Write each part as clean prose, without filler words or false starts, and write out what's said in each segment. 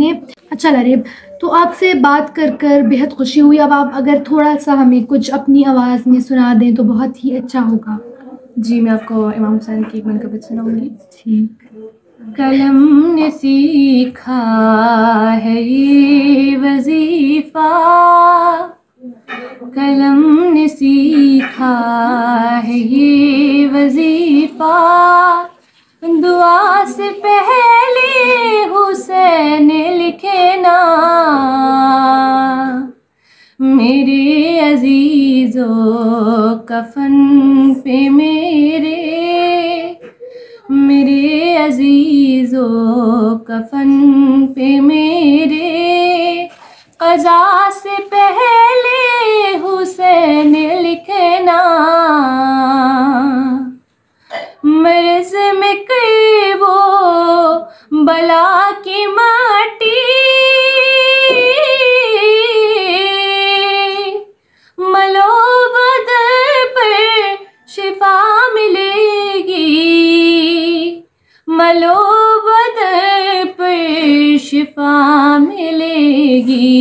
आपने। अच्छा लरीब, तो आपसे बात कर कर बेहद खुशी हुई। अब आप अगर थोड़ा सा हमें कुछ अपनी आवाज़ में सुना दें तो बहुत ही अच्छा होगा। जी, मैं आपको इमाम हुसैन की एक मनक़बत सुनाऊंगी। ठीक। कलम ने सीखा है ये वजीफ़ा, कलम ने सीखा है ये वजीफ़ा, दुआ से पहले हुसैन लिखे ना, मेरे अजीज़ो कफन पे मेरे अजीज़ो कफन पे मेरे, क़ज़ा से पहले हुसैन लिखना, मर्ज़ में कई वो बला की माटी, मलो बदर पर शिफा मिलेगी, मलो बदर पर शिफा मिलेगी,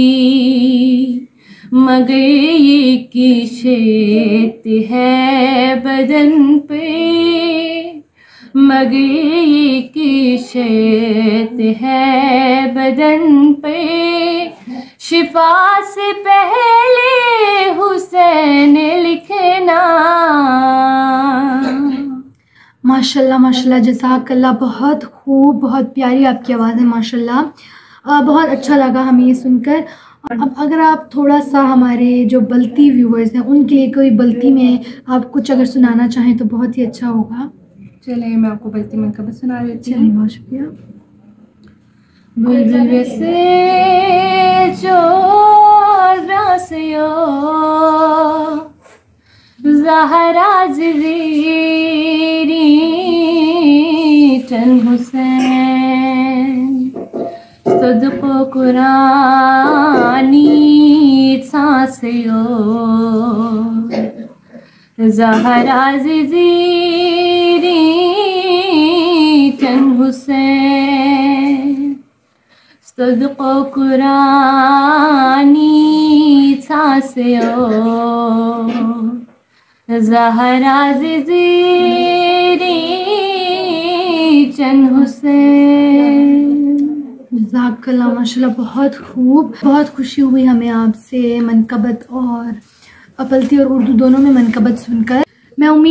मगर ये किशत है बदन पे, मगर ये किशत है बदन पे, शिफा से पहले हुसैन लिखना। माशाल्लाह माशाल्लाह, जज़ाकल्लाह, बहुत खूब, बहुत प्यारी आपकी आवाज़ है माशाल्लाह। बहुत अच्छा लगा हमें ये सुनकर। अब अगर आप थोड़ा सा हमारे जो बल्ती व्यूअर्स हैं उनके लिए कोई बल्ती में आप कुछ अगर सुनाना चाहें तो बहुत ही अच्छा होगा। चलिए मैं आपको बल्ती मनक़बत सुना देती हूँ। चलिए, बहुत शुक्रिया। बुलबुल से जो रासियो ज़हरा ज़ेरी चन हुसैन, सदको कुरानी सांसियो ज़हरा ज़ेरी चन हुसैन, सदको कुरानी सांसियो ज़हरा ज़ेरी चन हुसैन। जज़ाकल्लाह माशाल्लाह, बहुत खूब। बहुत खुशी हुई हमें आपसे मनक़बत और बल्ती और उर्दू दोनों में मनक़बत सुनकर। मैं उम्मीद